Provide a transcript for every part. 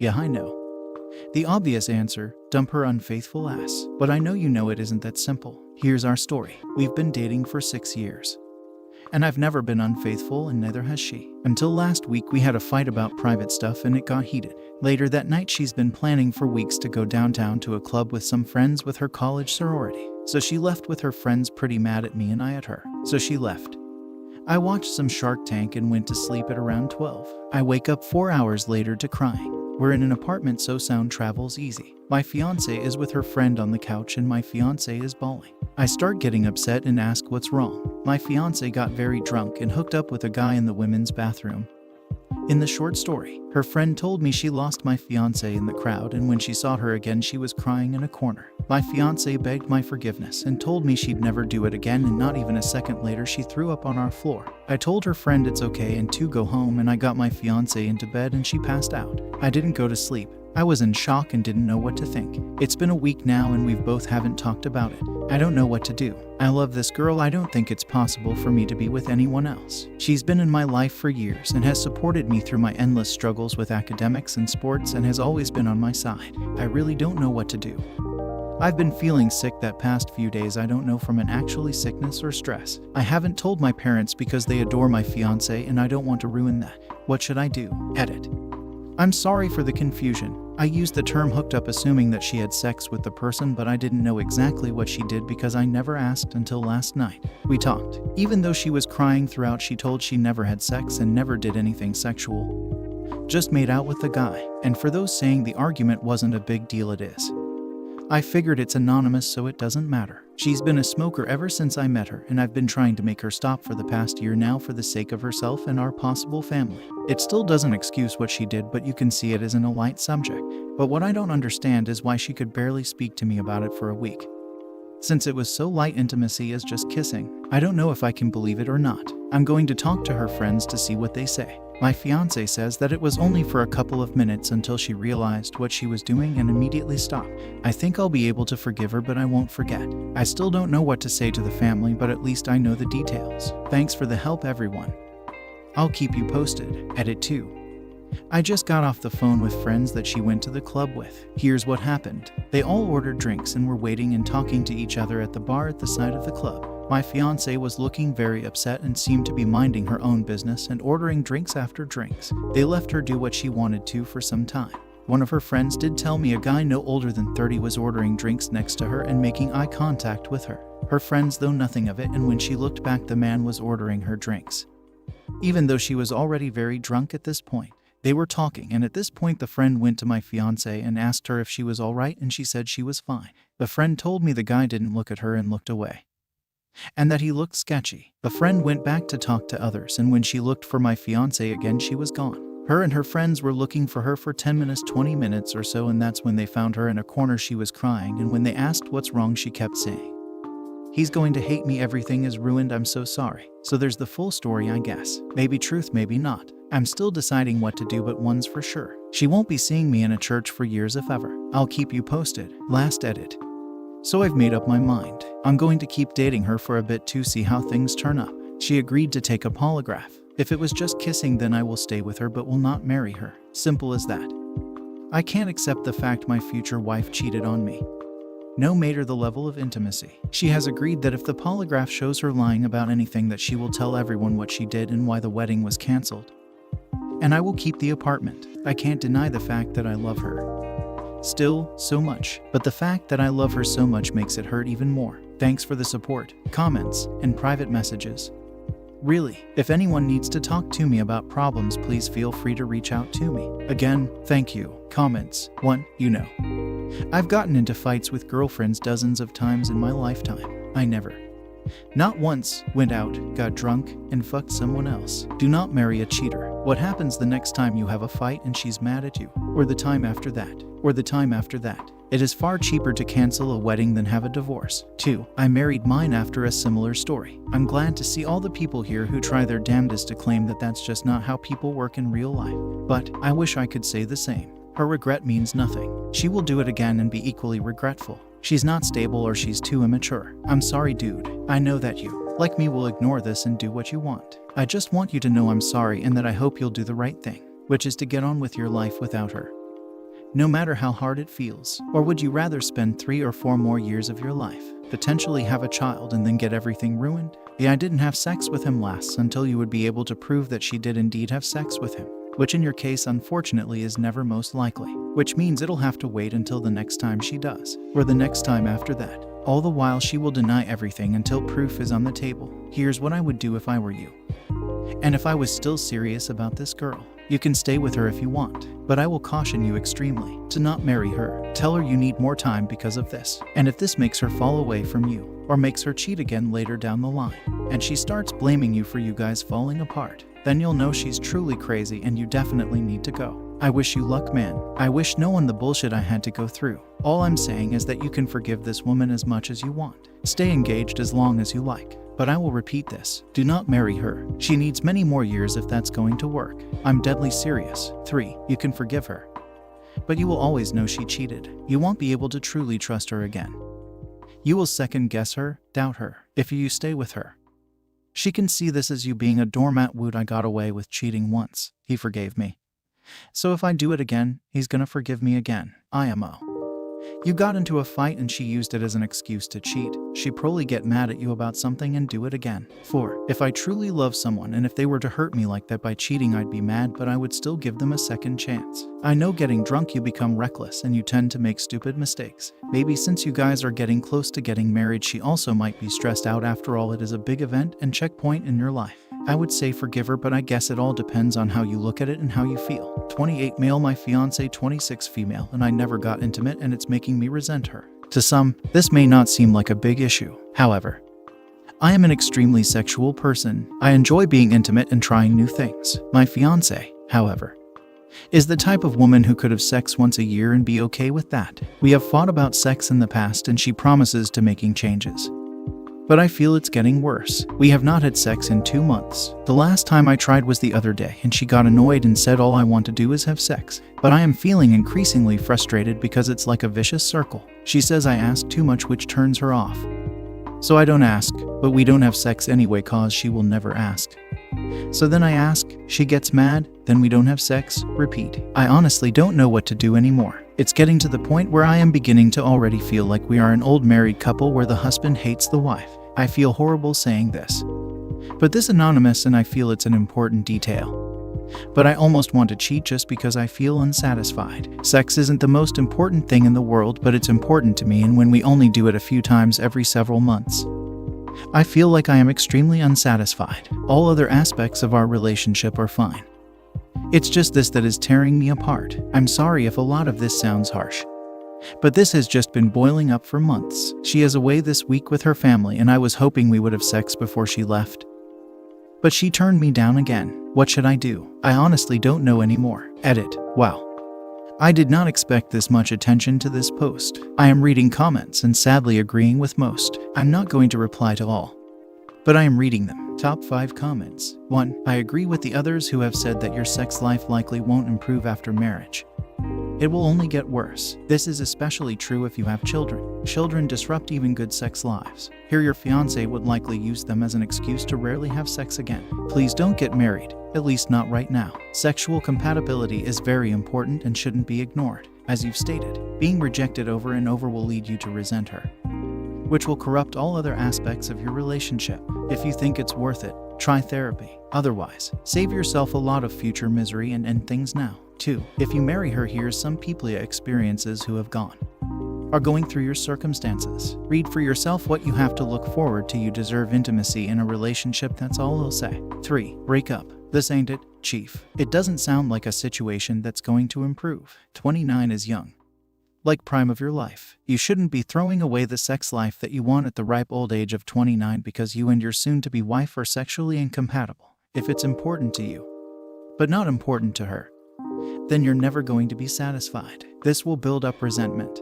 Yeah, I know. The obvious answer, dump her unfaithful ass. But I know you know it isn't that simple. Here's our story. We've been dating for 6 years. And I've never been unfaithful, and neither has she. Until last week, we had a fight about private stuff and it got heated. Later that night, she's been planning for weeks to go downtown to a club with some friends with her college sorority. So she left with her friends, pretty mad at me and I at her. So she left. I watched some Shark Tank and went to sleep at around 12. I wake up 4 hours later to crying. We're in an apartment, so sound travels easy. My fiancé is with her friend on the couch and my fiancé is bawling. I start getting upset and ask what's wrong. My fiancé got very drunk and hooked up with a guy in the women's bathroom. In the short story, her friend told me she lost my fiancé in the crowd, and when she saw her again, she was crying in a corner. My fiancé begged my forgiveness and told me she'd never do it again, and not even a second later, she threw up on our floor. I told her friend it's okay and to go home, and I got my fiancé into bed and she passed out. I didn't go to sleep. I was in shock and didn't know what to think. It's been a week now and we've both haven't talked about it. I don't know what to do. I love this girl. I don't think it's possible for me to be with anyone else. She's been in my life for years and has supported me through my endless struggles with academics and sports and has always been on my side. I really don't know what to do. I've been feeling sick that past few days. I don't know from an actually sickness or stress. I haven't told my parents because they adore my fiancé and I don't want to ruin that. What should I do? Edit. I'm sorry for the confusion. I used the term hooked up assuming that she had sex with the person, but I didn't know exactly what she did because I never asked until last night. We talked. Even though she was crying throughout, she told she never had sex and never did anything sexual. Just made out with the guy. And for those saying the argument wasn't a big deal, it is. I figured it's anonymous, so it doesn't matter. She's been a smoker ever since I met her, and I've been trying to make her stop for the past year now for the sake of herself and our possible family. It still doesn't excuse what she did, but you can see it isn't a light subject. But what I don't understand is why she could barely speak to me about it for a week. Since it was so light intimacy as just kissing, I don't know if I can believe it or not. I'm going to talk to her friends to see what they say. My fiancé says that it was only for a couple of minutes until she realized what she was doing and immediately stopped. I think I'll be able to forgive her, but I won't forget. I still don't know what to say to the family, but at least I know the details. Thanks for the help, everyone. I'll keep you posted. Edit 2. I just got off the phone with friends that she went to the club with. Here's what happened. They all ordered drinks and were waiting and talking to each other at the bar at the side of the club. My fiancé was looking very upset and seemed to be minding her own business and ordering drinks after drinks. They left her do what she wanted to for some time. One of her friends did tell me a guy no older than 30 was ordering drinks next to her and making eye contact with her. Her friends though nothing of it, and when she looked back, the man was ordering her drinks. Even though she was already very drunk at this point. They were talking, and at this point the friend went to my fiancé and asked her if she was all right, and she said she was fine. The friend told me the guy didn't look at her and looked away, and that he looked sketchy. The friend went back to talk to others, and when she looked for my fiancé again, she was gone. Her and her friends were looking for her for 10 minutes, 20 minutes or so, and that's when they found her in a corner. She was crying, and when they asked what's wrong, she kept saying, "He's going to hate me, everything is ruined, I'm so sorry." So there's the full story, I guess. Maybe truth, maybe not. I'm still deciding what to do, but one's for sure. She won't be seeing me in a church for years if ever. I'll keep you posted. Last edit. So I've made up my mind. I'm going to keep dating her for a bit to see how things turn up. She agreed to take a polygraph. If it was just kissing, then I will stay with her but will not marry her. Simple as that. I can't accept the fact my future wife cheated on me. No matter the level of intimacy. She has agreed that if the polygraph shows her lying about anything, that she will tell everyone what she did and why the wedding was canceled. And I will keep the apartment. I can't deny the fact that I love her still so much, but the fact that I love her so much makes it hurt even more. Thanks for the support, comments, and private messages. Really, if anyone needs to talk to me about problems, please feel free to reach out to me. Again, thank you. Comments. 1. You know, I've gotten into fights with girlfriends dozens of times in my lifetime. I never, not once, went out, got drunk, and fucked someone else. Do not marry a cheater. What happens the next time you have a fight and she's mad at you? Or the time after that? Or the time after that? It is far cheaper to cancel a wedding than have a divorce. 2. I married mine after a similar story. I'm glad to see all the people here who try their damnedest to claim that that's just not how people work in real life. But I wish I could say the same. Her regret means nothing. She will do it again and be equally regretful. She's not stable or she's too immature. I'm sorry, dude. I know that you, like me, will ignore this and do what you want. I just want you to know I'm sorry and that I hope you'll do the right thing, which is to get on with your life without her. no matter how hard it feels? Or would you rather spend 3 or 4 more years of your life, potentially have a child, and then get everything ruined? Yeah, I didn't have sex with him last until you would be able to prove that she did indeed have sex with him, which in your case unfortunately is never most likely, which means it'll have to wait until the next time she does, or the next time after that. All the while she will deny everything until proof is on the table. Here's what I would do if I were you. And if I was still serious about this girl, you can stay with her if you want, but I will caution you extremely to not marry her. Tell her you need more time because of this. And if this makes her fall away from you, or makes her cheat again later down the line, and she starts blaming you for you guys falling apart, then you'll know she's truly crazy and you definitely need to go. I wish you luck, man. I wish no one the bullshit I had to go through. All I'm saying is that you can forgive this woman as much as you want. Stay engaged as long as you like. But I will repeat this. Do not marry her. She needs many more years if that's going to work. I'm deadly serious. 3. You can forgive her, but you will always know she cheated. You won't be able to truly trust her again. You will second guess her, doubt her, if you stay with her. She can see this as you being a doormat. Woot, I got away with cheating once. He forgave me. So if I do it again, he's gonna forgive me again. IMO. You got into a fight and she used it as an excuse to cheat. She probably get mad at you about something and do it again. 4. If I truly love someone and if they were to hurt me like that by cheating, I'd be mad, but I would still give them a second chance. I know getting drunk you become reckless and you tend to make stupid mistakes. Maybe since you guys are getting close to getting married, she also might be stressed out. After all, it is a big event and checkpoint in your life. I would say forgive her, but I guess it all depends on how you look at it and how you feel. 28 male, my fiance 26 female, and I never got intimate and it's making me resent her. To some, this may not seem like a big issue. However, I am an extremely sexual person. I enjoy being intimate and trying new things. My fiancé, however, is the type of woman who could have sex once a year and be okay with that. We have fought about sex in the past and she promises to making changes, but I feel it's getting worse. We have not had sex in 2 months. The last time I tried was the other day and she got annoyed and said all I want to do is have sex. But I am feeling increasingly frustrated because it's like a vicious circle. She says I ask too much, which turns her off. So I don't ask, but we don't have sex anyway cause she will never ask. So then I ask, she gets mad, then we don't have sex, repeat. I honestly don't know what to do anymore. It's getting to the point where I am beginning to already feel like we are an old married couple where the husband hates the wife. I feel horrible saying this, but this anonymous, and I feel it's an important detail. But I almost want to cheat just because I feel unsatisfied. Sex isn't the most important thing in the world, but it's important to me, and when we only do it a few times every several months, I feel like I am extremely unsatisfied. All other aspects of our relationship are fine. It's just this that is tearing me apart. I'm sorry if a lot of this sounds harsh, but this has just been boiling up for months. She is away this week with her family and I was hoping we would have sex before she left, but she turned me down again. What should I do? I honestly don't know anymore. Edit. Wow. I did not expect this much attention to this post. I am reading comments and sadly agreeing with most. I'm not going to reply to all, but I am reading them. Top 5 comments. 1. I agree with the others who have said that your sex life likely won't improve after marriage. It will only get worse. This is especially true if you have children. Children disrupt even good sex lives. Here your fiancé would likely use them as an excuse to rarely have sex again. Please don't get married, at least not right now. Sexual compatibility is very important and shouldn't be ignored. As you've stated, being rejected over and over will lead you to resent her, which will corrupt all other aspects of your relationship. If you think it's worth it, try therapy. Otherwise, save yourself a lot of future misery and end things now. 2. If you marry her, here's some people experiences who have are going through your circumstances. Read for yourself what you have to look forward to. You deserve intimacy in a relationship, that's all I'll say. 3. Break up. This ain't it, chief. It doesn't sound like a situation that's going to improve. 29 is young, like prime of your life. You shouldn't be throwing away the sex life that you want at the ripe old age of 29 because you and your soon-to-be wife are sexually incompatible. If it's important to you, but not important to her, then you're never going to be satisfied. This will build up resentment,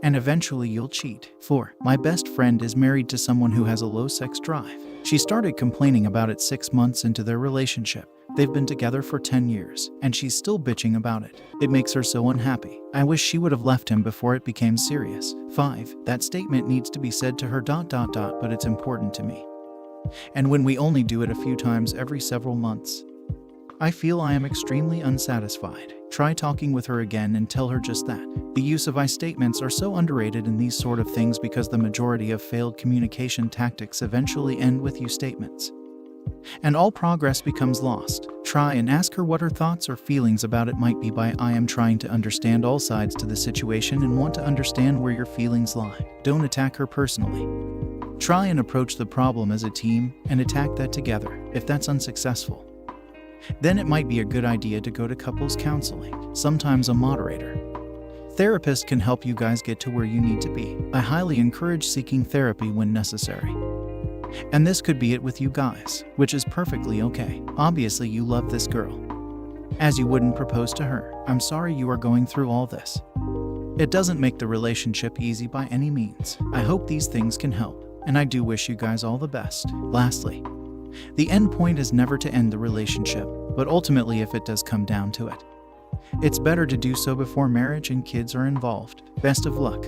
and eventually you'll cheat. 4. My best friend is married to someone who has a low sex drive. She started complaining about it 6 months into their relationship. They've been together for 10 years, and she's still bitching about it. It makes her so unhappy. I wish she would have left him before it became serious. 5. That statement needs to be said to her ... but it's important to me. And when we only do it a few times every several months, I feel I am extremely unsatisfied. Try talking with her again and tell her just that. The use of I statements are so underrated in these sort of things because the majority of failed communication tactics eventually end with you statements. And all progress becomes lost. Try and ask her what her thoughts or feelings about it might be by I am trying to understand all sides to the situation and want to understand where your feelings lie. Don't attack her personally. Try and approach the problem as a team and attack that together. If that's unsuccessful, then it might be a good idea to go to couples counseling, sometimes a moderator. Therapist can help you guys get to where you need to be. I highly encourage seeking therapy when necessary. And this could be it with you guys, which is perfectly okay. Obviously you love this girl, as you wouldn't propose to her. I'm sorry you are going through all this. It doesn't make the relationship easy by any means. I hope these things can help, and I do wish you guys all the best. Lastly, the end point is never to end the relationship, but ultimately if it does come down to it, it's better to do so before marriage and kids are involved. Best of luck.